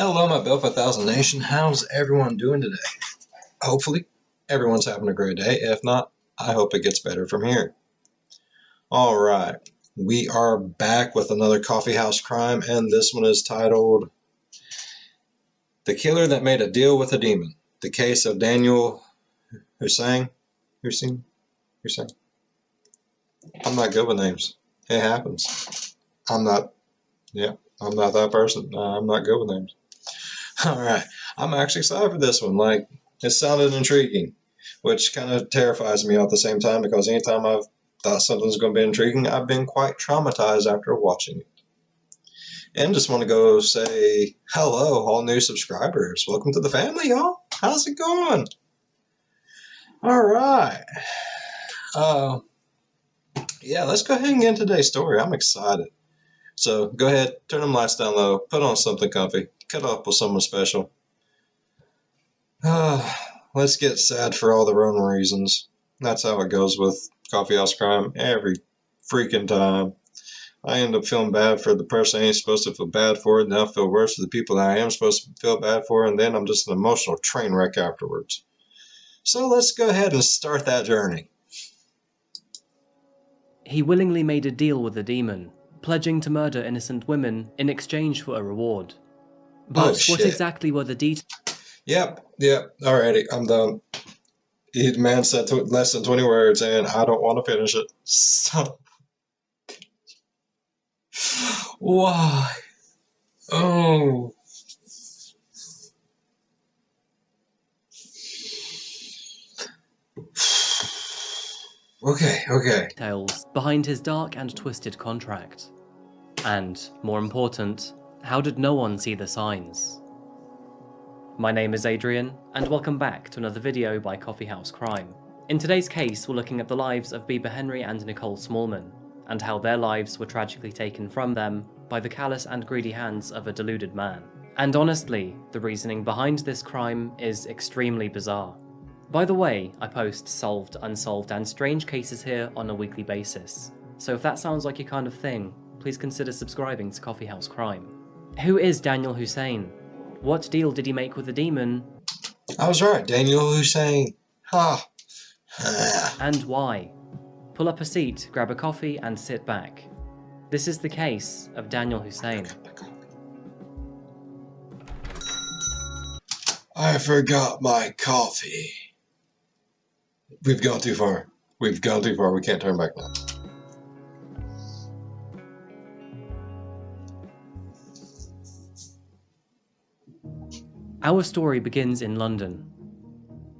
Hello, my Built for 1000 Nation. How's everyone doing today? Hopefully, everyone's having a great day. If not, I hope it gets better from here. All right, we are back with another Coffeehouse Crime, and this one is titled The Killer That Made a Deal with a Demon. The case of Danyal Hussein. I'm not good with names. It happens. I'm not that person. I'm not good with names. All right. I'm actually excited for this one. It sounded intriguing, which kind of terrifies me at the same time because anytime I've thought something's going to be intriguing, I've been quite traumatized after watching it. And just want to go say hello, all new subscribers. Welcome to the family, y'all. How's it going? All right. Yeah, let's go ahead and get into today's story. I'm excited. So go ahead, turn them lights down low, put on something comfy, cut up with someone special. Let's get sad for all the wrong reasons. That's how it goes with Coffeehouse Crime every freaking time. I end up feeling bad for the person I ain't supposed to feel bad for, and then I feel worse for the people that I am supposed to feel bad for, and then I'm just an emotional train wreck afterwards. So let's go ahead and start that journey. He willingly made a deal with the demon, pledging to murder innocent women in exchange for a reward. But what exactly were the details? Yep, alrighty, I'm done. The man said less than 20 words, and I don't want to finish it. So, why? Oh. Okay. Details behind his dark and twisted contract. And, more important, how did no one see the signs? My name is Adrian, and welcome back to another video by Coffeehouse Crime. In today's case, we're looking at the lives of Bieber Henry and Nicole Smallman, and how their lives were tragically taken from them by the callous and greedy hands of a deluded man. And honestly, the reasoning behind this crime is extremely bizarre. By the way, I post solved, unsolved, and strange cases here on a weekly basis, so if that sounds like your kind of thing, please consider subscribing to Coffeehouse Crime. Who is Danyal Hussein? What deal did he make with the demon? I was right, Danyal Hussein. Ha! And why? Pull up a seat, grab a coffee, and sit back. This is the case of Danyal Hussein. I forgot my coffee. We've gone too far. We can't turn back now. Our story begins in London.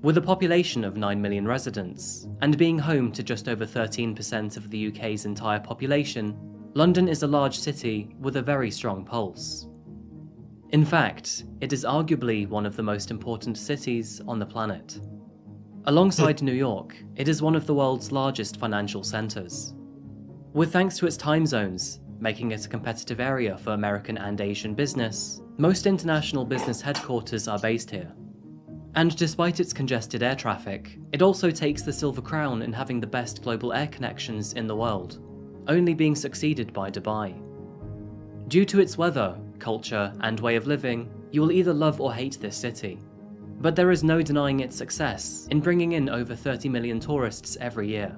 With a population of 9 million residents, and being home to just over 13% of the UK's entire population, London is a large city with a very strong pulse. In fact, it is arguably one of the most important cities on the planet. Alongside New York, it is one of the world's largest financial centres. With thanks to its time zones, making it a competitive area for American and Asian business, most international business headquarters are based here. And despite its congested air traffic, it also takes the silver crown in having the best global air connections in the world, only being succeeded by Dubai. Due to its weather, culture, and way of living, you will either love or hate this city. But there is no denying its success in bringing in over 30 million tourists every year.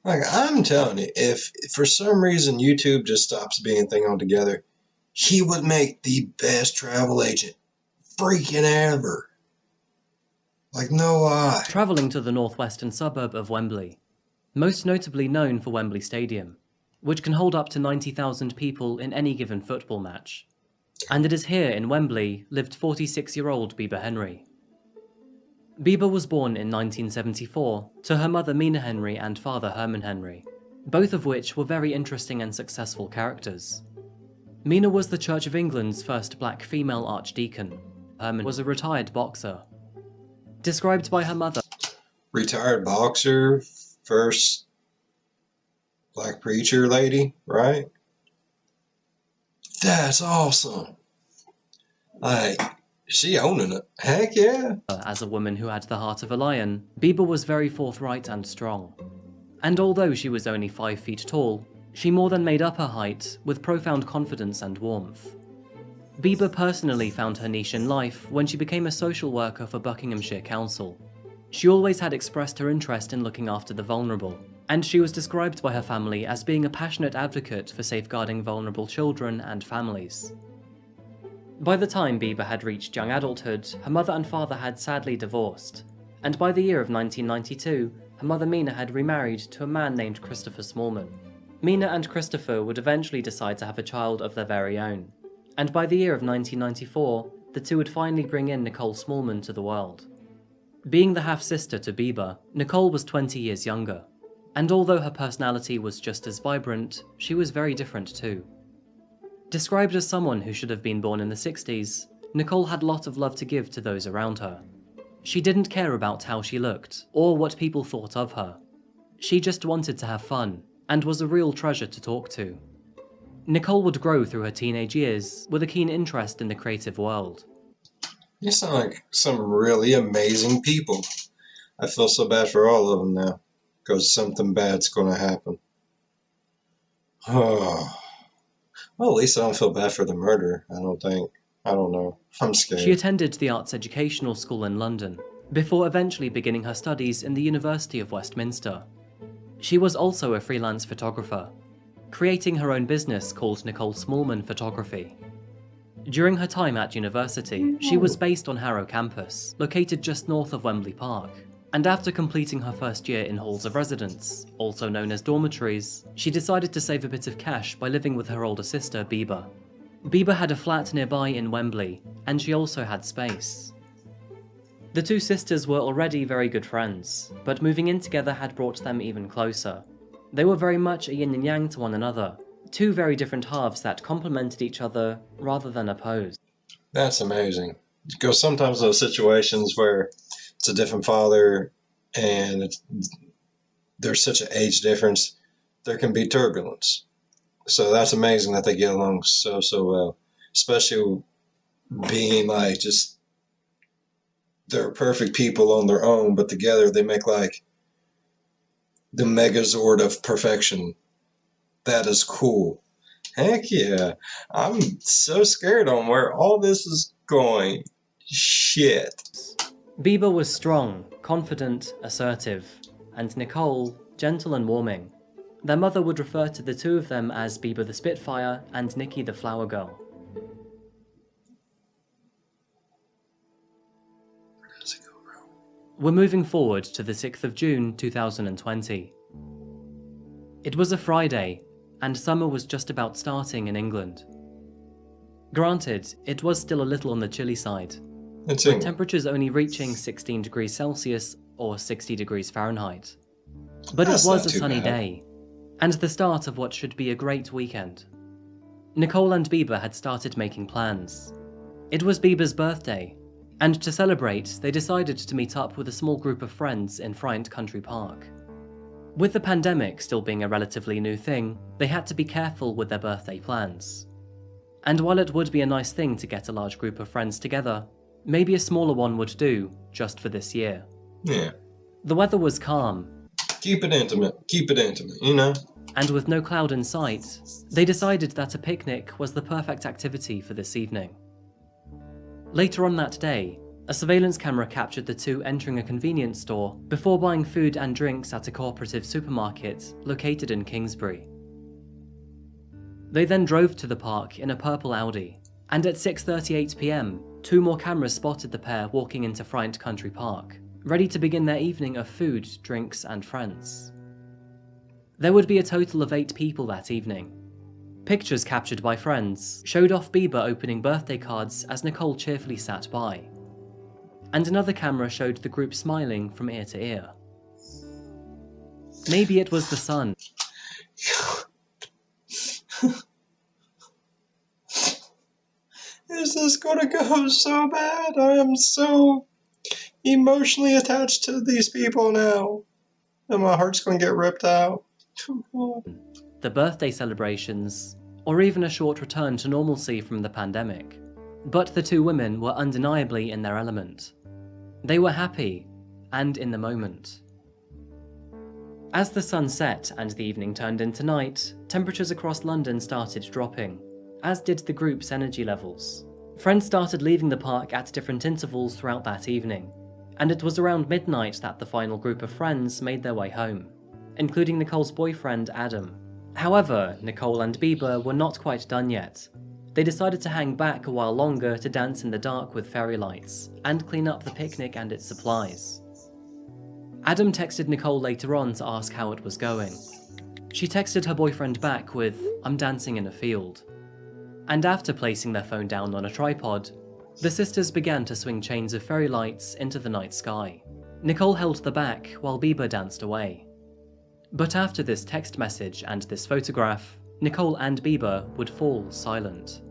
I'm telling you, if for some reason YouTube just stops being a thing altogether, he would make the best travel agent freaking ever. No lie. Travelling to the northwestern suburb of Wembley, most notably known for Wembley Stadium, which can hold up to 90,000 people in any given football match. And it is here in Wembley lived 46-year-old Bieber Henry. Bieber was born in 1974 to her mother Mina Henry and father Herman Henry, both of which were very interesting and successful characters. Mina was the Church of England's first black female archdeacon. Herman was a retired boxer. Described by her mother, retired boxer, first black preacher lady, right? That's awesome. She owning it. Heck yeah. As a woman who had the heart of a lion, Bieber was very forthright and strong. And although she was only 5 feet tall, she more than made up her height with profound confidence and warmth. Bieber personally found her niche in life when she became a social worker for Buckinghamshire Council. She always had expressed her interest in looking after the vulnerable, and she was described by her family as being a passionate advocate for safeguarding vulnerable children and families. By the time Bieber had reached young adulthood, her mother and father had sadly divorced, and by the year of 1992, her mother Mina had remarried to a man named Christopher Smallman. Mina and Christopher would eventually decide to have a child of their very own, and by the year of 1994, the two would finally bring in Nicole Smallman to the world. Being the half-sister to Bieber, Nicole was 20 years younger, and although her personality was just as vibrant, she was very different too. Described as someone who should have been born in the 60s, Nicole had a lot of love to give to those around her. She didn't care about how she looked, or what people thought of her. She just wanted to have fun, and was a real treasure to talk to. Nicole would grow through her teenage years with a keen interest in the creative world. You sound like some really amazing people. I feel so bad for all of them now, because something bad's going to happen. Oh. Well, at least I don't feel bad for the murderer, I don't think. I don't know. I'm scared. She attended the Arts Educational School in London, before eventually beginning her studies in the University of Westminster. She was also a freelance photographer, creating her own business called Nicole Smallman Photography. During her time at university, she was based on Harrow campus, located just north of Wembley Park. And after completing her first year in halls of residence, also known as dormitories, she decided to save a bit of cash by living with her older sister, Bieber. Bieber had a flat nearby in Wembley, and she also had space. The two sisters were already very good friends, but moving in together had brought them even closer. They were very much a yin and yang to one another, two very different halves that complemented each other rather than opposed. That's amazing. Because sometimes those situations where it's a different father and there's such an age difference, there can be turbulence. So that's amazing that they get along so well. Especially being like just, they're perfect people on their own, but together they make like the megazord of perfection. That is cool. Heck yeah. I'm so scared on where all this is going. Shit. Bieber was strong, confident, assertive, and Nicole, gentle and warming. Their mother would refer to the two of them as Bieber the Spitfire and Nikki the Flower Girl. Where does it go, bro? We're moving forward to the 6th of June 2020. It was a Friday, and summer was just about starting in England. Granted, it was still a little on the chilly side, with temperatures only reaching 16 degrees Celsius or 60 degrees Fahrenheit. But it was a sunny day, and the start of what should be a great weekend. Nicole and Bieber had started making plans. It was Bieber's birthday, and to celebrate, they decided to meet up with a small group of friends in Friant Country Park. With the pandemic still being a relatively new thing, they had to be careful with their birthday plans. And while it would be a nice thing to get a large group of friends together, maybe a smaller one would do, just for this year. Yeah. The weather was calm. Keep it intimate, you know? And with no cloud in sight, they decided that a picnic was the perfect activity for this evening. Later on that day, a surveillance camera captured the two entering a convenience store before buying food and drinks at a cooperative supermarket located in Kingsbury. They then drove to the park in a purple Audi, and at 6:38 PM, two more cameras spotted the pair walking into Friant Country Park, ready to begin their evening of food, drinks and friends. There would be a total of 8 people that evening. Pictures captured by friends showed off Bieber opening birthday cards as Nicole cheerfully sat by. And another camera showed the group smiling from ear to ear. Maybe it was the sun. Is this gonna go so bad? I am so emotionally attached to these people now. And my heart's gonna get ripped out. The birthday celebrations, or even a short return to normalcy from the pandemic. But the two women were undeniably in their element. They were happy, and in the moment. As the sun set and the evening turned into night, temperatures across London started dropping. as did the group's energy levels. Friends started leaving the park at different intervals throughout that evening, and it was around midnight that the final group of friends made their way home, including Nicole's boyfriend, Adam. However, Nicole and Bieber were not quite done yet. They decided to hang back a while longer to dance in the dark with fairy lights, and clean up the picnic and its supplies. Adam texted Nicole later on to ask how it was going. She texted her boyfriend back with, "I'm dancing in a field." And after placing their phone down on a tripod, the sisters began to swing chains of fairy lights into the night sky. Nicole held the back while Bieber danced away. But after this text message and this photograph, Nicole and Bieber would fall silent.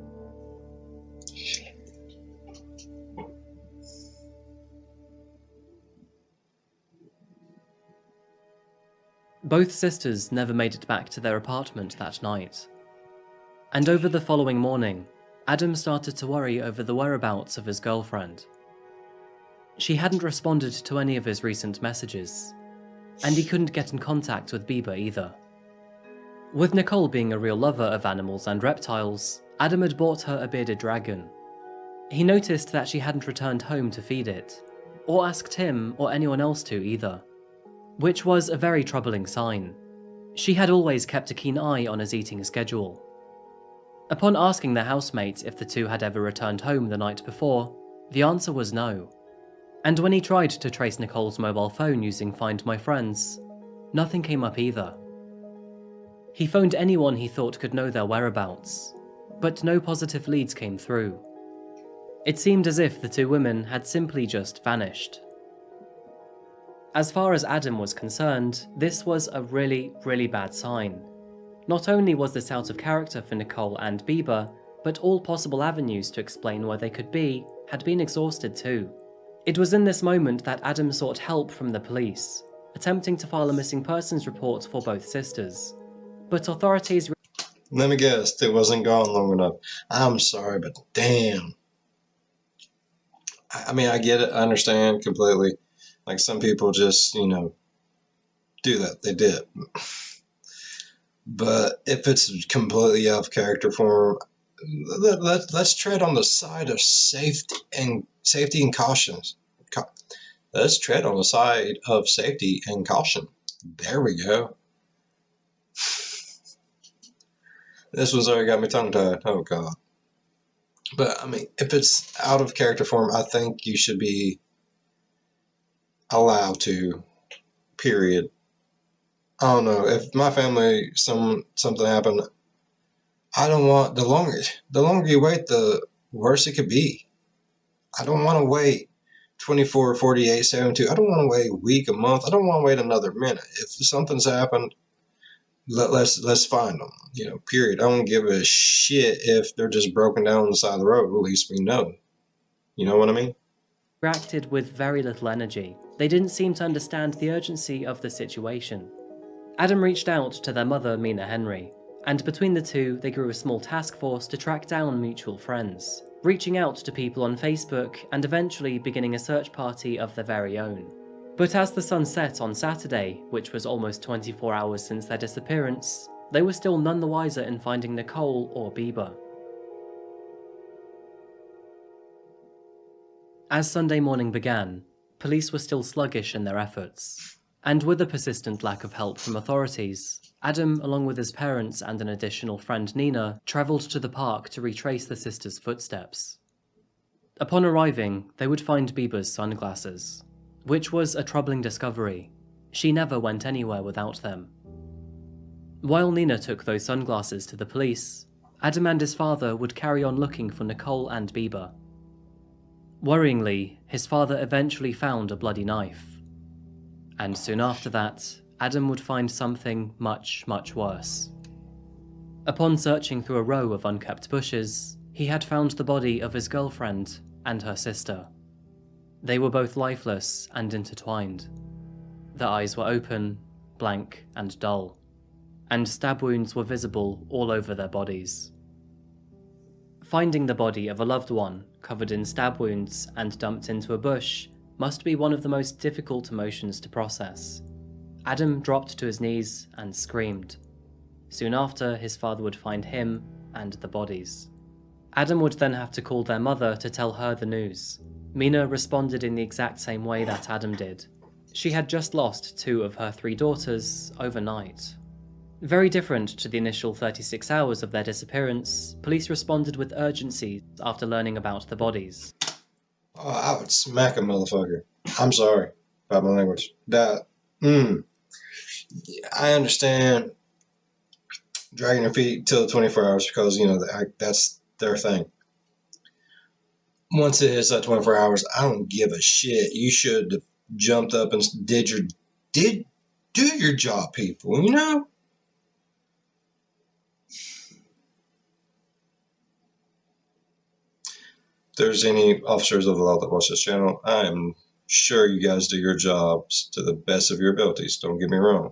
Both sisters never made it back to their apartment that night. And over the following morning, Adam started to worry over the whereabouts of his girlfriend. She hadn't responded to any of his recent messages, and he couldn't get in contact with Bieber either. With Nicole being a real lover of animals and reptiles, Adam had bought her a bearded dragon. He noticed that she hadn't returned home to feed it, or asked him or anyone else to either, which was a very troubling sign. She had always kept a keen eye on his eating schedule. Upon asking their housemate if the two had ever returned home the night before, the answer was no. And when he tried to trace Nicole's mobile phone using Find My Friends, nothing came up either. He phoned anyone he thought could know their whereabouts, but no positive leads came through. It seemed as if the two women had simply just vanished. As far as Adam was concerned, this was a really, really bad sign. Not only was this out of character for Nicole and Bieber, but all possible avenues to explain where they could be had been exhausted too. It was in this moment that Adam sought help from the police, attempting to file a missing persons report for both sisters. But authorities... Let me guess, it wasn't gone long enough. I'm sorry, but damn. I mean, I get it. I understand completely. Like, some people just, do that. They did. But if it's completely out of character form, let's tread on the side of safety and caution. Let's tread on the side of safety and caution. There we go. This one's already got me tongue-tied. Oh, God. But, I mean, if it's out of character form, I think you should be allowed to, period. I don't know. If my family, something happened, I don't want, the longer you wait, the worse it could be. I don't want to wait 24, 48, 72. I don't want to wait a week, a month. I don't want to wait another minute. If something's happened, let's find them, period. I don't give a shit if they're just broken down on the side of the road. At least we know. You know what I mean? Reacted with very little energy. They didn't seem to understand the urgency of the situation. Adam reached out to their mother, Mina Henry, and between the two, they grew a small task force to track down mutual friends, reaching out to people on Facebook and eventually beginning a search party of their very own. But as the sun set on Saturday, which was almost 24 hours since their disappearance, they were still none the wiser in finding Nicole or Bieber. As Sunday morning began, police were still sluggish in their efforts, and with a persistent lack of help from authorities, Adam, along with his parents and an additional friend Nina, travelled to the park to retrace the sisters' footsteps. Upon arriving, they would find Bieber's sunglasses, which was a troubling discovery. She never went anywhere without them. While Nina took those sunglasses to the police, Adam and his father would carry on looking for Nicole and Bieber. Worryingly, his father eventually found a bloody knife. And soon after that, Adam would find something much, much worse. Upon searching through a row of unkept bushes, he had found the body of his girlfriend and her sister. They were both lifeless and intertwined. Their eyes were open, blank, and dull, and stab wounds were visible all over their bodies. Finding the body of a loved one covered in stab wounds and dumped into a bush must be one of the most difficult emotions to process. Adam dropped to his knees and screamed. Soon after, his father would find him and the bodies. Adam would then have to call their mother to tell her the news. Mina responded in the exact same way that Adam did. She had just lost 2 of her 3 daughters overnight. Very different to the initial 36 hours of their disappearance, police responded with urgency after learning about the bodies. Oh, I would smack a motherfucker. I'm sorry about my language. I understand dragging your feet till 24 hours because, that's their thing. Once it hits that 24 hours, I don't give a shit. You should have jumped up and do your job, people, If there's any officers of the law that watch this channel, I am sure you guys do your jobs to the best of your abilities. Don't get me wrong.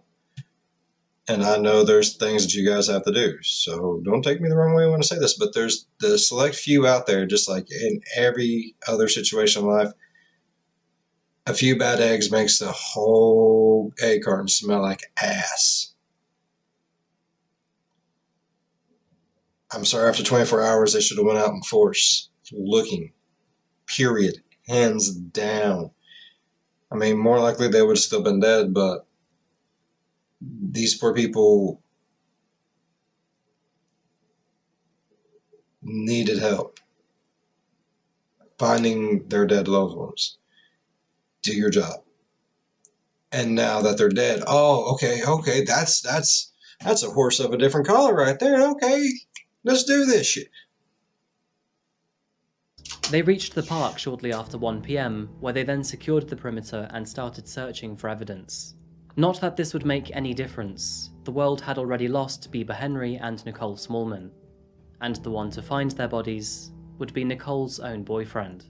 And I know there's things that you guys have to do. So don't take me the wrong way when I say this, but there's the select few out there, just like in every other situation in life, a few bad eggs makes the whole egg carton smell like ass. I'm sorry, after 24 hours, they should have went out in force, looking, period, hands down. I mean, more likely they would have still been dead, but these poor people needed help finding their dead loved ones. Do your job. And now that they're dead, okay, that's a horse of a different color right there. Okay, let's do this shit. They reached the park shortly after 1 PM, where they then secured the perimeter and started searching for evidence. Not that this would make any difference. The world had already lost Bieber Henry and Nicole Smallman, and the one to find their bodies would be Nicole's own boyfriend.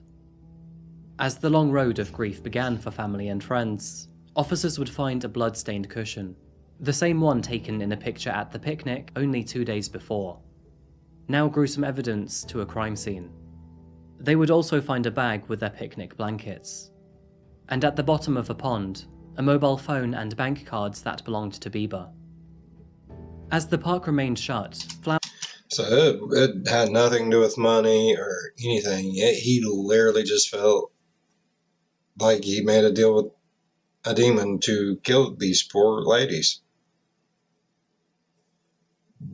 As the long road of grief began for family and friends, officers would find a blood-stained cushion, the same one taken in a picture at the picnic only 2 days before. Now gruesome evidence to a crime scene. They would also find a bag with their picnic blankets. And at the bottom of a pond, a mobile phone and bank cards that belonged to Bieber. As the park remained shut, So it had nothing to do with money or anything. He literally just felt like he made a deal with a demon to kill these poor ladies.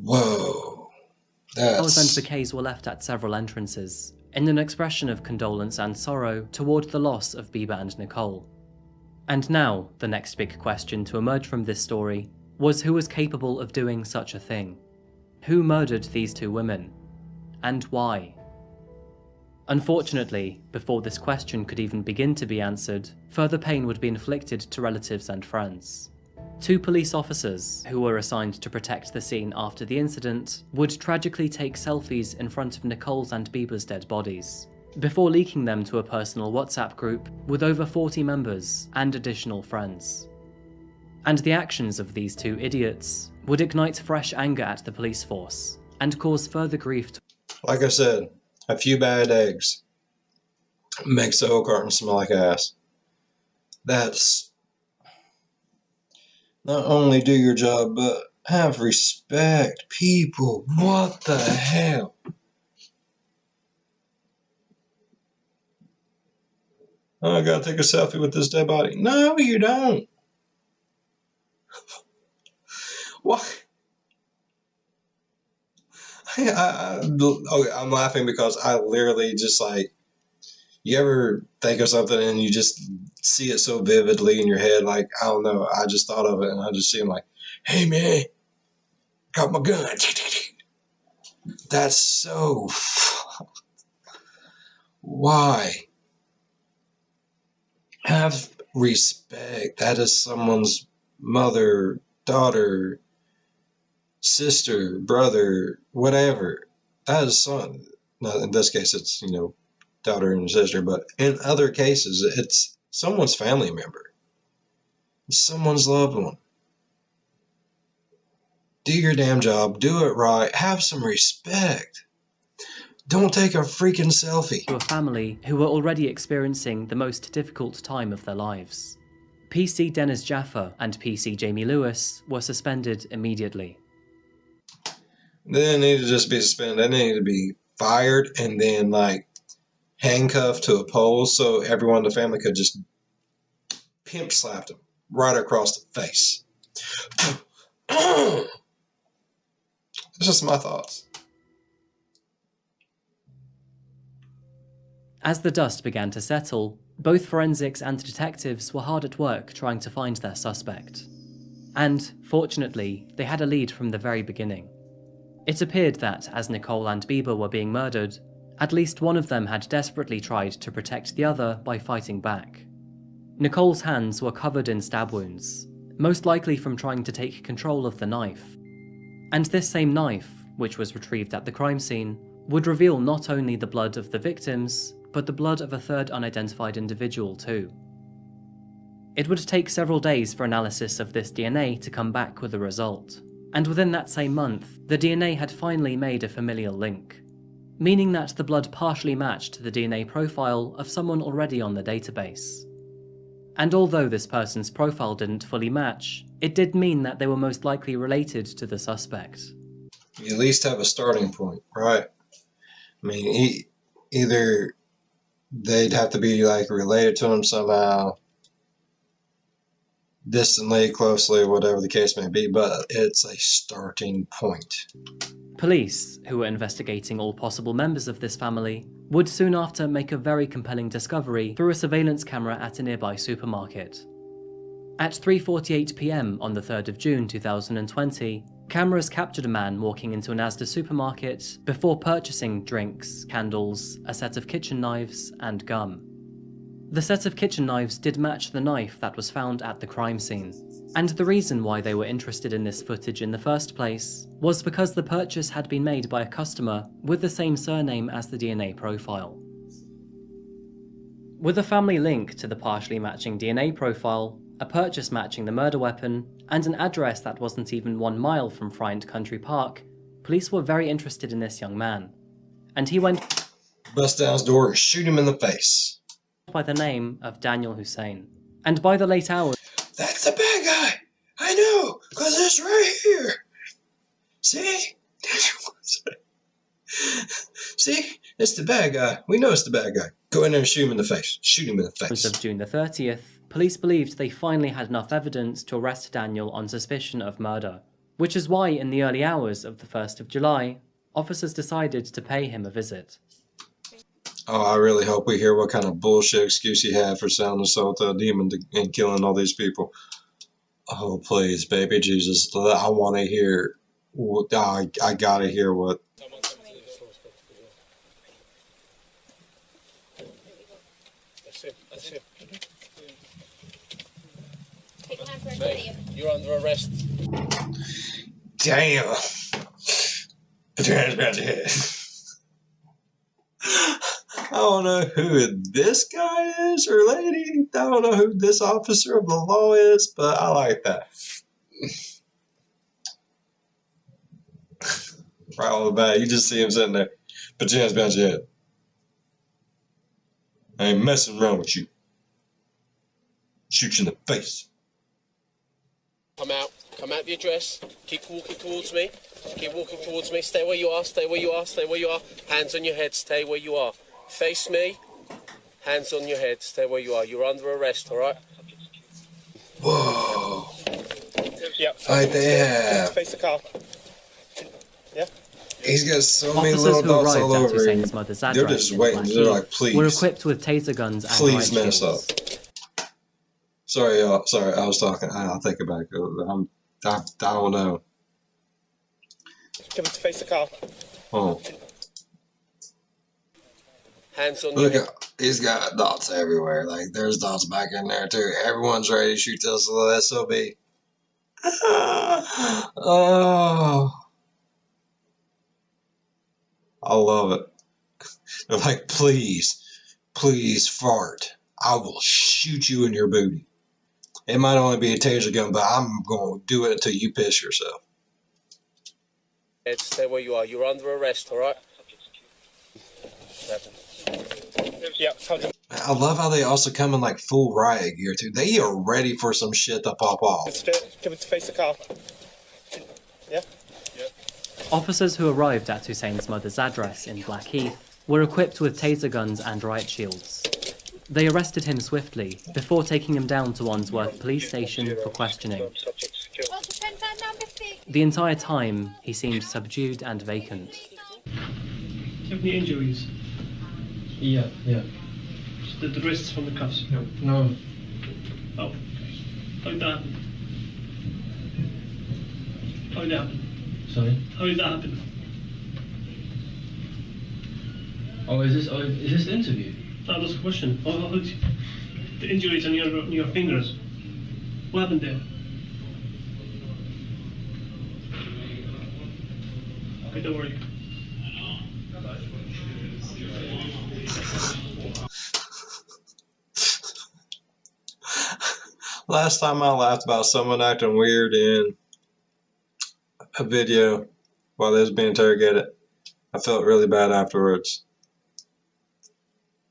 Whoa. Flowers and bouquets were left at several entrances, in an expression of condolence and sorrow toward the loss of Bieber and Nicole. And now, the next big question to emerge from this story was who was capable of doing such a thing? Who murdered these 2 women? And why? Unfortunately, before this question could even begin to be answered, further pain would be inflicted to relatives and friends. 2 police officers, who were assigned to protect the scene after the incident, would tragically take selfies in front of Nicole's and Bieber's dead bodies, before leaking them to a personal WhatsApp group with over 40 members and additional friends. And the actions of these 2 idiots would ignite fresh anger at the police force, and cause further grief to— Like I said, a few bad eggs makes the whole carton smell like ass. That's not only do your job, but have respect, people. What the hell? Oh, I gotta take a selfie with this dead body. No, you don't. What? Okay, I'm laughing because I literally just like, you ever think of something and you just see it so vividly in your head, like, I don't know, I just thought of it and I just see him like, hey man, got my gun. That's so why? Have respect. That is someone's mother, daughter, sister, brother, whatever. That is son. Now, in this case, it's, daughter and sister, but in other cases, it's someone's family member. It's someone's loved one. Do your damn job. Do it right. Have some respect. Don't take a freaking selfie. To a family who were already experiencing the most difficult time of their lives. PC Dennis Jaffa and PC Jamie Lewis were suspended immediately. They didn't need to just be suspended. They needed to be fired and then like handcuffed to a pole so everyone in the family could just pimp slap them right across the face. That's just my thoughts. As the dust began to settle, both forensics and detectives were hard at work trying to find their suspect. And, fortunately, they had a lead from the very beginning. It appeared that, as Nicole and Bieber were being murdered, at least one of them had desperately tried to protect the other by fighting back. Nicole's hands were covered in stab wounds, most likely from trying to take control of the knife. And this same knife, which was retrieved at the crime scene, would reveal not only the blood of the victims, but the blood of a third unidentified individual too. It would take several days for analysis of this DNA to come back with a result, and within that same month, the DNA had finally made a familial link, meaning that the blood partially matched the DNA profile of someone already on the database. And although this person's profile didn't fully match, it did mean that they were most likely related to the suspect. You at least have a starting point, right? I mean, either they'd have to be like related to him somehow, distantly, closely, whatever the case may be, but it's a starting point. Police, who were investigating all possible members of this family, would soon after make a very compelling discovery through a surveillance camera at a nearby supermarket. At 3:48 PM on the 3rd of June 2020, cameras captured a man walking into an Asda supermarket before purchasing drinks, candles, a set of kitchen knives, and gum. The set of kitchen knives did match the knife that was found at the crime scene, and the reason why they were interested in this footage in the first place was because the purchase had been made by a customer with the same surname as the DNA profile. With a family link to the partially matching DNA profile, a purchase matching the murder weapon, and an address that wasn't even 1 mile from Friant Country Park, police were very interested in this young man, and he went Bust down his door and shoot him in the face. by the name of Danyal Hussein. And by the late hours, That's the bad guy! I know, because it's right here! See? See? It's the bad guy. We know it's the bad guy. Go in there and shoot him in the face. Shoot him in the face. of June the 30th, police believed they finally had enough evidence to arrest Danyal on suspicion of murder, which is why in the early hours of the 1st of July, officers decided to pay him a visit. Oh, I really hope we hear what kind of bullshit excuse he had for selling himself to a demon and killing all these people. Oh, please, baby Jesus. I want to hear. I gotta hear what. That's it. Mate, you're under arrest. Damn. Put your hands behind your head. I don't know who this guy is or lady. I don't know who this officer of the law is, but I like that. Right on the bat, you just see him sitting there. Put your hands behind your head. I ain't messing around with you. Shoot you in the face. Come out of your dress. Keep walking towards me. Keep walking towards me. Stay where you are, stay where you are, stay where you are. Hands on your head, stay where you are. Face me. Hands on your head, stay where you are. You're under arrest, alright? Whoa. Yeah. Right there. Face the car. Yeah. He's got so many Officers little who dots all arrived at over him. Hussein's mother's They're address just in waiting. They're Blackheath like, please. were equipped with taser guns and Please riot mess up. shields. Sorry, y'all. Sorry, I was talking. I'll take it back. I don't know. Come to face the car. Oh. Hands on your Look head. at, he's got dots everywhere. Like, there's dots back in there, too. Everyone's ready to shoot this little SOB. Oh. I love it. They're like, please fart. I will shoot you in your booty. It might only be a taser gun, but I'm going to do it until you piss yourself. Stay where you are. You're under arrest, alright? Yeah. I love how they also come in like full riot gear, too. They are ready for some shit to pop off. Come to face the car. Yeah? Yeah. Officers who arrived at Hussein's mother's address in Blackheath were equipped with taser guns and riot shields. They arrested him swiftly before taking him down to Wandsworth police station for questioning. The entire time, he seemed subdued and vacant. Do you have any injuries? Yeah. The wrists from the cuffs? No. Oh. How did that happen? How did that happen? Sorry? How did that happen? Oh, is this the interview? That was a question. The injuries on your fingers. What happened there? Okay, don't worry. Last time I laughed about someone acting weird in a video while they was being interrogated, I felt really bad afterwards.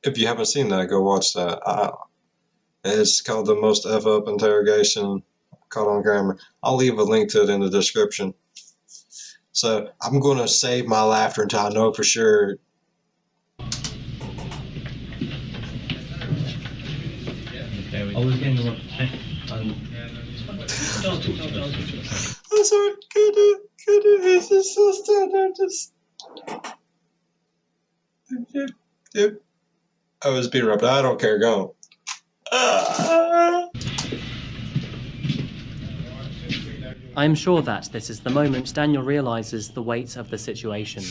If you haven't seen that, go watch that. It's called The Most F Up Interrogation, caught on camera. I'll leave a link to it in the description. So I'm going to save my laughter until I know for sure. I was getting the wrong. I'm sorry, could it's just so standard. Just. I was being rubbed. I don't care. Go. I'm sure that this is the moment Daniel realizes the weight of the situation.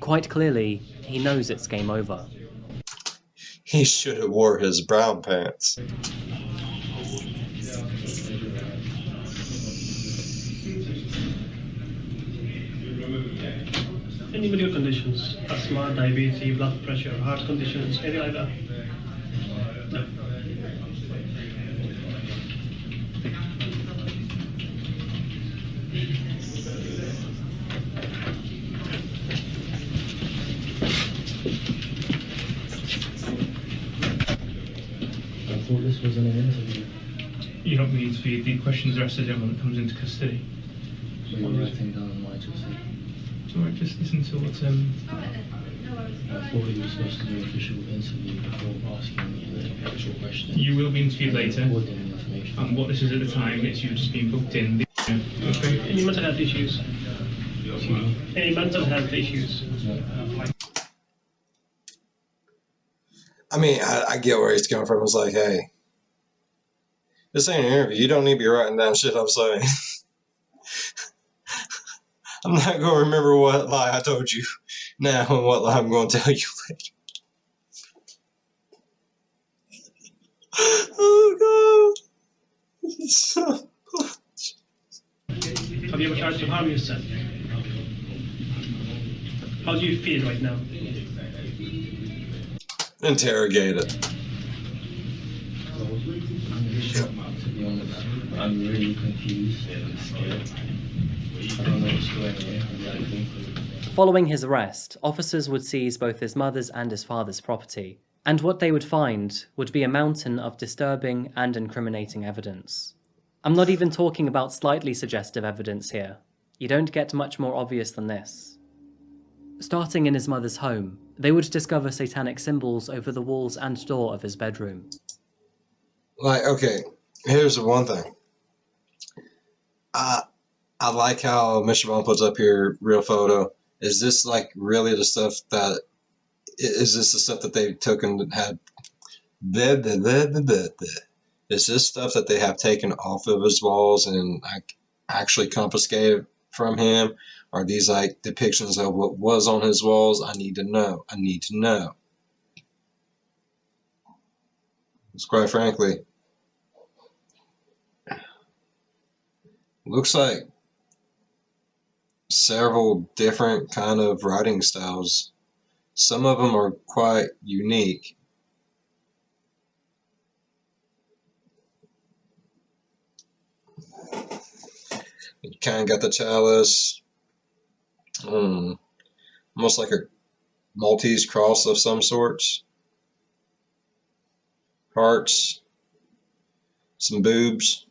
Quite clearly, he knows it's game over. He should have wore his brown pants. Any medical conditions? Asthma, diabetes, blood pressure, heart conditions, anything like that? No. I thought this wasn't an interview. You don't need to read the questions the rest of everyone that comes into custody. So you're writing down what I just said. It's alright, just listen to what I thought you were supposed to do an official interview before asking me the actual question. you will be interviewed later. Recording the information. And what this is at the time, it's you just being booked in. Okay. Any mental health issues? Excuse me? Any mental health issues? No. I mean, I get where he's coming from. It's like, hey, this ain't an interview. You don't need to be writing down shit I'm saying. I'm not going to remember what lie I told you now and what lie I'm going to tell you later. Oh, God. This is so much. Have you ever tried to harm yourself? How do you feel right now? Interrogated. I'm really shocked, to be honest. I'm really confused and scared. I don't know what's going on exactly. Following his arrest, officers would seize both his mother's and his father's property, and what they would find would be a mountain of disturbing and incriminating evidence. I'm not even talking about slightly suggestive evidence here. You don't get much more obvious than this. Starting in his mother's home, they would discover satanic symbols over the walls and door of his bedroom. Like, okay, here's the one thing. I like how Mr. Bond puts up here real photo. Is this like really the stuff that is this the stuff that they took and had? Is this stuff that they have taken off of his walls and like actually confiscated from him? Are these like depictions of what was on his walls? I need to know. I need to know. Because quite frankly, looks like several different kind of writing styles. Some of them are quite unique. You kind of got the chalice, almost like a Maltese cross of some sorts. Hearts, some boobs.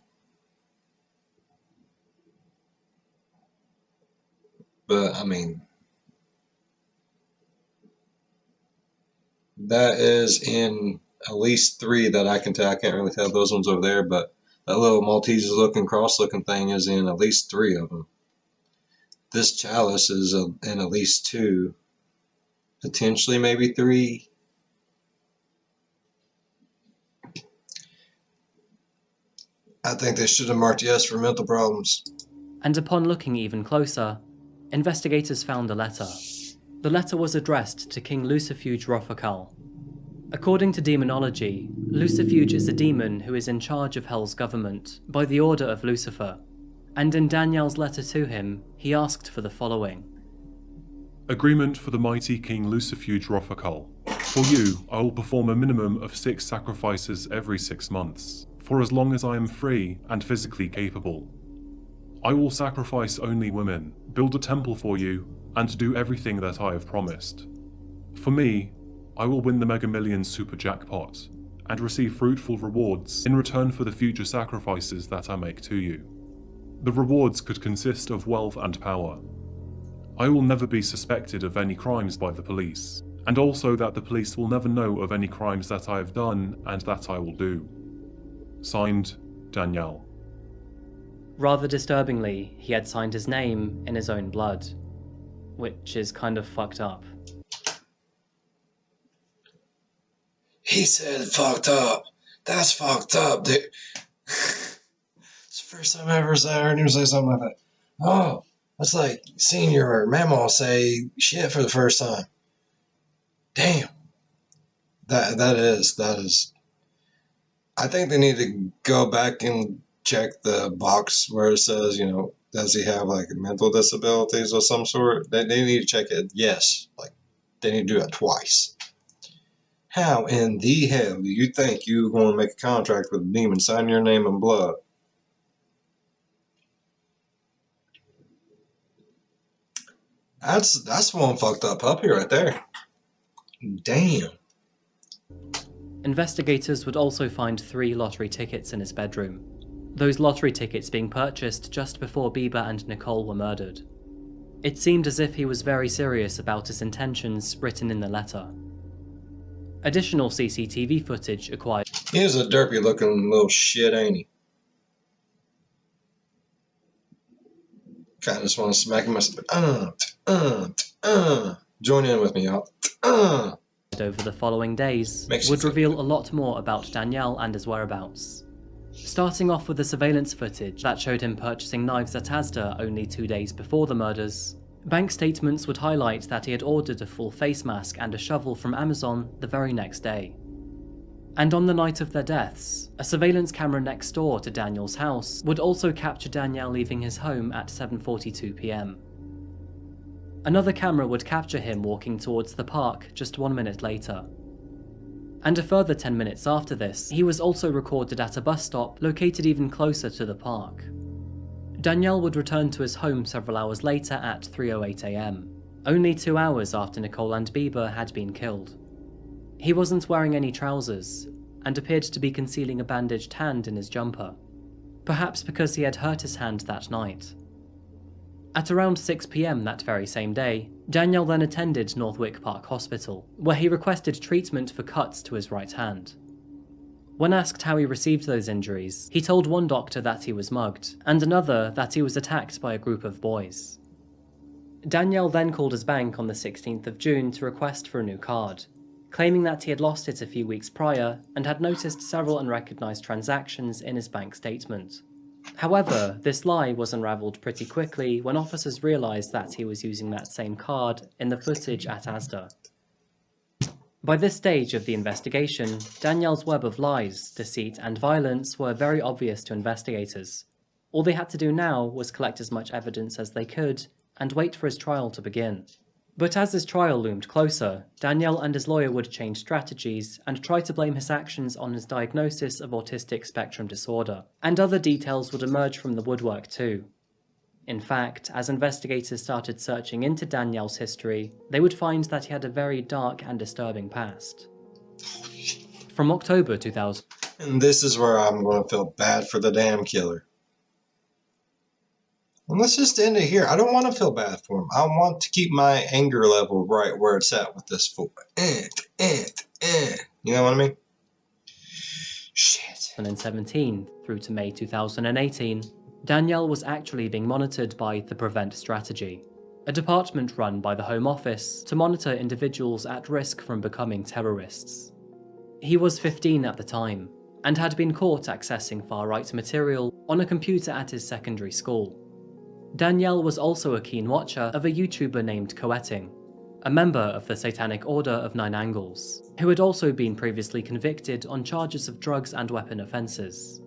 but I mean, that is in at least 3 that I can tell. I can't really tell those ones over there, but that little Maltese looking cross looking thing is in at least 3 of them. This chalice is in at least 2, potentially maybe 3. I think they should have marked yes for mental problems. And upon looking even closer, investigators found a letter. The letter was addressed to King Lucifuge Rofakal. According to demonology, Lucifuge is a demon who is in charge of Hell's government by the order of Lucifer, and in Danyal's letter to him, he asked for the following. Agreement for the mighty King Lucifuge Rofakal. For you, I will perform a minimum of 6 sacrifices every 6 months, for as long as I am free and physically capable. I will sacrifice only women, build a temple for you, and do everything that I have promised. For me, I will win the Mega Millions super jackpot, and receive fruitful rewards in return for the future sacrifices that I make to you. The rewards could consist of wealth and power. I will never be suspected of any crimes by the police, and also that the police will never know of any crimes that I have done and that I will do. Signed, Danyal. Rather disturbingly, he had signed his name in his own blood, which is kind of fucked up. He said fucked up. That's fucked up, dude. It's the first time I ever heard him say something like that. Oh, that's like seeing your mama say shit for the first time. Damn. That is. I think they need to go back and check the box where it says, you know, does he have like mental disabilities of some sort? They need to check it. Yes. Like, they need to do it twice. How in the hell do you think you're going to make a contract with a demon, sign your name in blood? That's one fucked up puppy right there. Damn. Investigators would also find 3 lottery tickets in his bedroom, those lottery tickets being purchased just before Bieber and Nicole were murdered. It seemed as if he was very serious about his intentions written in the letter. Additional CCTV footage acquired. He is a derpy looking little shit, ain't he? Kinda just want to smack him. Join in with me, y'all. Over the following days would reveal a lot more about Danyal and his whereabouts. Starting off with the surveillance footage that showed him purchasing knives at Asda only 2 days before the murders, bank statements would highlight that he had ordered a full face mask and a shovel from Amazon the very next day. And on the night of their deaths, a surveillance camera next door to Danyal's house would also capture Danyal leaving his home at 7:42 PM. Another camera would capture him walking towards the park just 1 minute later. And a further 10 minutes after this, he was also recorded at a bus stop located even closer to the park. Danyal would return to his home several hours later at 3:08 AM, only 2 hours after Nicole and Bieber had been killed. He wasn't wearing any trousers, and appeared to be concealing a bandaged hand in his jumper, perhaps because he had hurt his hand that night. At around 6 PM that very same day, Danyal then attended Northwick Park Hospital, where he requested treatment for cuts to his right hand. When asked how he received those injuries, he told one doctor that he was mugged, and another that he was attacked by a group of boys. Danyal then called his bank on the 16th of June to request for a new card, claiming that he had lost it a few weeks prior and had noticed several unrecognised transactions in his bank statement. However, this lie was unravelled pretty quickly when officers realised that he was using that same card in the footage at Asda. By this stage of the investigation, Danyal's web of lies, deceit and violence were very obvious to investigators. All they had to do now was collect as much evidence as they could and wait for his trial to begin. But as his trial loomed closer, Danyal and his lawyer would change strategies and try to blame his actions on his diagnosis of autistic spectrum disorder, and other details would emerge from the woodwork too. In fact, as investigators started searching into Danyal's history, they would find that he had a very dark and disturbing past. From October 2000. And this is where I'm going to feel bad for the damn killer. And let's just end it here. I don't want to feel bad for him. I want to keep my anger level right where it's at with this fool. You know what I mean? Shit. 2017 through to May 2018, Danyal was actually being monitored by the Prevent Strategy, a department run by the Home Office to monitor individuals at risk from becoming terrorists. He was 15 at the time, and had been caught accessing far-right material on a computer at his secondary school. Danyal was also a keen watcher of a YouTuber named Coetting, a member of the Satanic Order of Nine Angles, who had also been previously convicted on charges of drugs and weapon offences.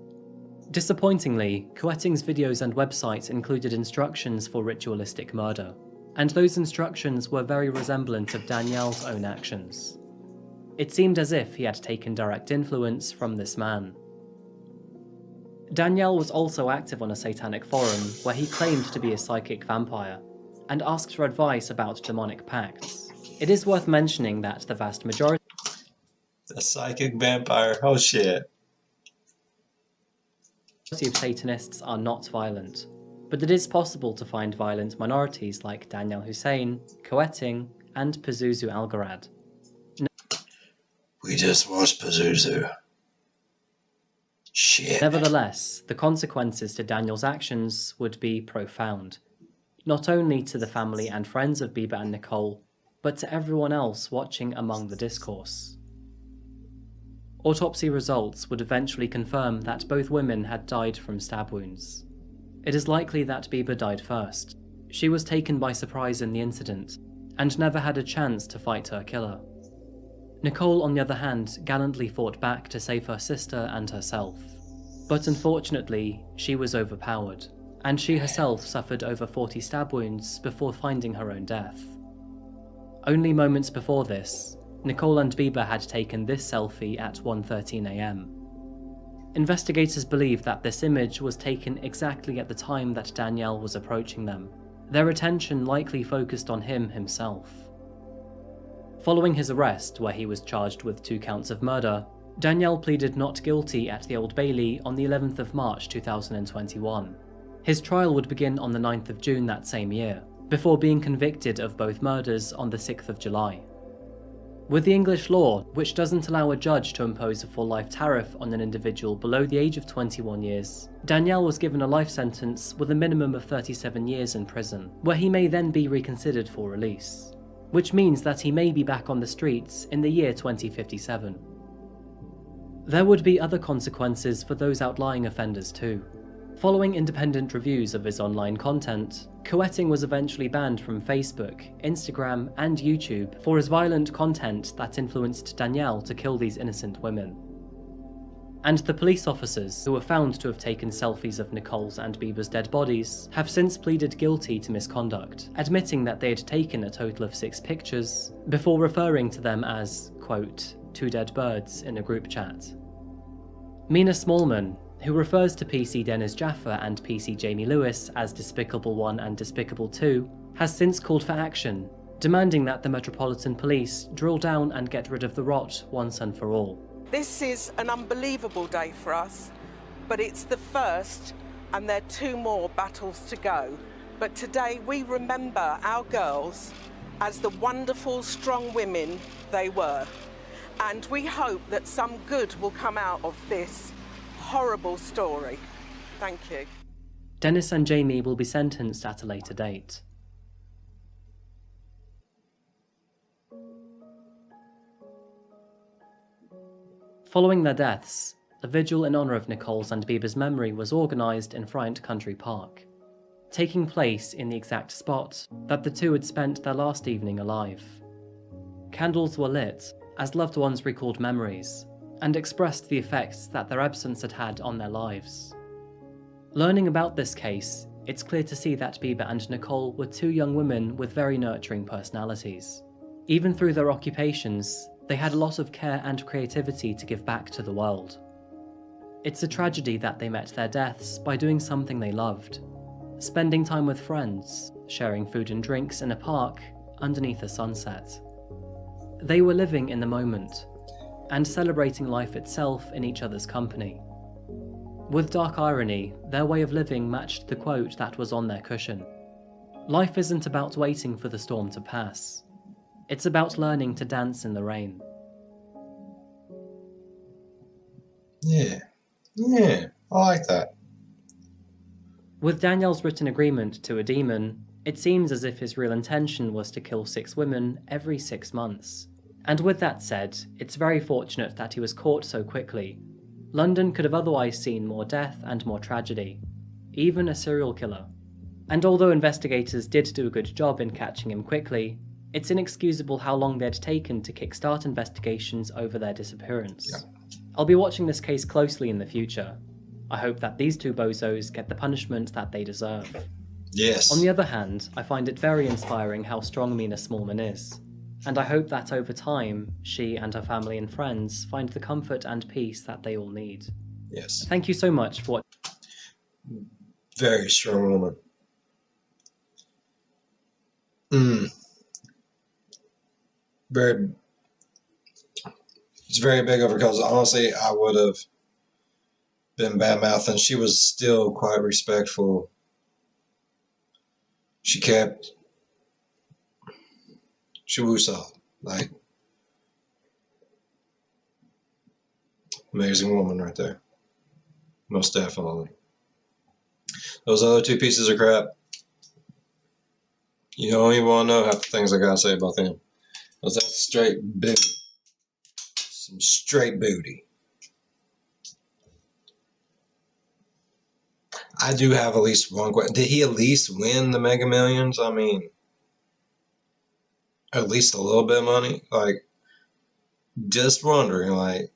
Disappointingly, Coetting's videos and website included instructions for ritualistic murder, and those instructions were very resemblant of Danyal's own actions. It seemed as if he had taken direct influence from this man. Danyal was also active on a satanic forum where he claimed to be a psychic vampire, and asked for advice about demonic pacts. It is worth mentioning that the vast majority The psychic vampire. Oh shit. of Satanists are not violent, but it is possible to find violent minorities like Danyal Hussein, Coetting, and Pazuzu Algarad. We just watched Pazuzu. Shit. Nevertheless, the consequences to Danyal's actions would be profound, not only to the family and friends of Bieber and Nicole, but to everyone else watching among the discourse. Autopsy results would eventually confirm that both women had died from stab wounds. It is likely that Bieber died first. She was taken by surprise in the incident, and never had a chance to fight her killer. Nicole, on the other hand, gallantly fought back to save her sister and herself. But unfortunately, she was overpowered, and she herself suffered over 40 stab wounds before finding her own death. Only moments before this, Nicole and Bieber had taken this selfie at 1:13 AM. Investigators believe that this image was taken exactly at the time that Danyal was approaching them. Their attention likely focused on him himself. Following his arrest, where he was charged with 2 counts of murder, Danyal pleaded not guilty at the Old Bailey on the 11th of March 2021. His trial would begin on the 9th of June that same year, before being convicted of both murders on the 6th of July. With the English law, which doesn't allow a judge to impose a full life tariff on an individual below the age of 21 years, Danyal was given a life sentence with a minimum of 37 years in prison, where he may then be reconsidered for release, which means that he may be back on the streets in the year 2057. There would be other consequences for those outlying offenders too. Following independent reviews of his online content, Coetting was eventually banned from Facebook, Instagram, and YouTube for his violent content that influenced Danyal to kill these innocent women. And the police officers who were found to have taken selfies of Nicole's and Bieber's dead bodies have since pleaded guilty to misconduct, admitting that they had taken a total of 6 pictures, before referring to them as, quote, 2 dead birds in a group chat. Mina Smallman, who refers to PC Dennis Jaffa and PC Jamie Lewis as Despicable 1 and Despicable 2, has since called for action, demanding that the Metropolitan Police drill down and get rid of the rot once and for all. This is an unbelievable day for us, but it's the first, and there are 2 more battles to go. But today we remember our girls as the wonderful, strong women they were. And we hope that some good will come out of this horrible story. Thank you. Dennis and Jamie will be sentenced at a later date. Following their deaths, a vigil in honour of Nicole's and Bieber's memory was organised in Friant Country Park, taking place in the exact spot that the two had spent their last evening alive. Candles were lit as loved ones recalled memories and expressed the effects that their absence had had on their lives. Learning about this case, it's clear to see that Bieber and Nicole were 2 young women with very nurturing personalities. Even through their occupations, they had a lot of care and creativity to give back to the world. It's a tragedy that they met their deaths by doing something they loved, spending time with friends, sharing food and drinks in a park underneath a sunset. They were living in the moment, and celebrating life itself in each other's company. With dark irony, their way of living matched the quote that was on their cushion. Life isn't about waiting for the storm to pass. It's about learning to dance in the rain. Yeah, I like that. With Danyal's written agreement to a demon, it seems as if his real intention was to kill 6 women every 6 months. And with that said, it's very fortunate that he was caught so quickly. London could have otherwise seen more death and more tragedy, even a serial killer. And although investigators did do a good job in catching him quickly, it's inexcusable how long they'd taken to kickstart investigations over their disappearance. Yeah. I'll be watching this case closely in the future. I hope that these 2 bozos get the punishment that they deserve. Yes. On the other hand, I find it very inspiring how strong Mina Smallman is, and I hope that over time, she and her family and friends find the comfort and peace that they all need. Yes. Thank you so much for watching. Very strong woman. It's very big of her, because honestly, I would have been bad-mouthing. She was still quite respectful. She was solid. Like, amazing woman right there. Most definitely. Those other 2 pieces of crap, you don't even want to know half the things I gotta say about them. Because that's straight booty. Some straight booty. I do have at least one question. Did he at least win the Mega Millions? I mean, at least a little bit of money? Like, just wondering, like,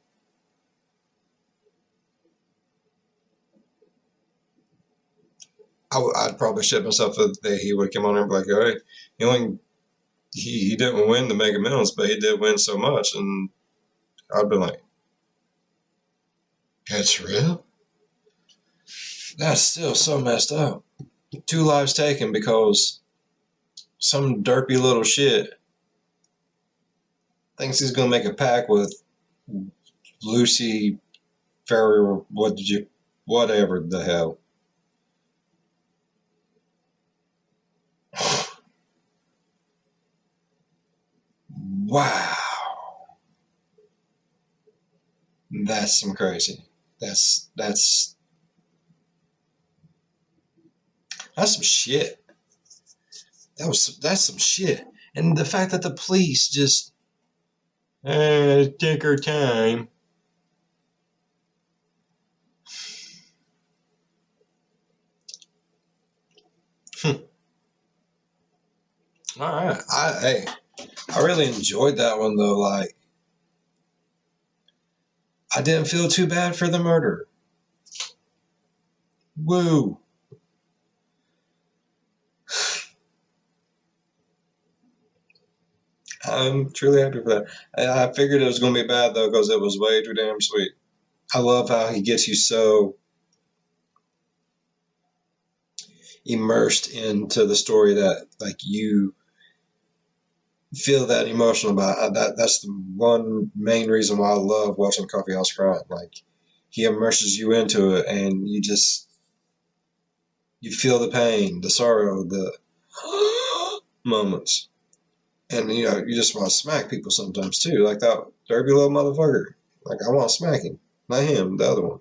I'd probably shit myself that he would come on there and be like, all right, he didn't win the Mega Millions, but he did win so much. And I'd be like, it's real? That's still so messed up. 2 lives taken because some derpy little shit thinks he's gonna make a pact with Lucy Ferrer, whatever the hell. Wow. That's some crazy. That's some shit. That's some shit. And the fact that the police just take our time. All right. I really enjoyed that one though. Like, I didn't feel too bad for the murder. Woo. I'm truly happy for that. I figured it was going to be bad though, because it was way too damn sweet. I love how he gets you so immersed into the story that, like, you feel that emotional about it. That's the one main reason why I love watching Coffeehouse Crime. Like, he immerses you into it, and you feel the pain, the sorrow, the moments. And, you just want to smack people sometimes, too. Like that derpy little motherfucker. Like, I want to smack him. Not him, the other one.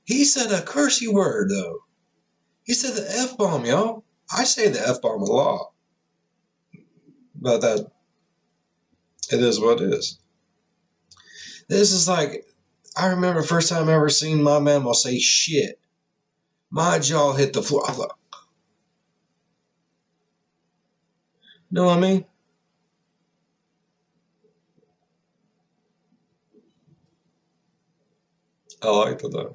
He said a cursey word, though. He said the F-bomb, y'all. I say the F-bomb a lot. But it is what it is. This is like, I remember first time I ever seen my mama say shit. My jaw hit the floor. I was like, know what I mean? I like that though.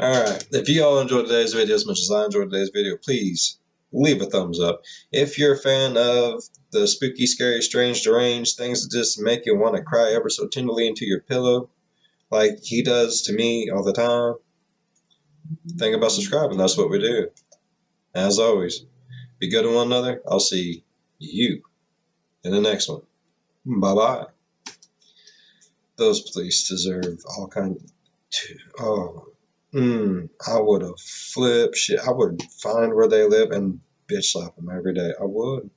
Alright, if you all enjoyed today's video as much as I enjoyed today's video, please leave a thumbs up. If you're a fan of the spooky, scary, strange, deranged things that just make you want to cry ever so tenderly into your pillow, like he does to me all the time, think about subscribing. That's what we do. As always, be good to one another. I'll see you in the next one. Bye-bye. Those police deserve all kinds of... Oh... I would have flipped shit. I would find where they live and bitch slap them every day. I would.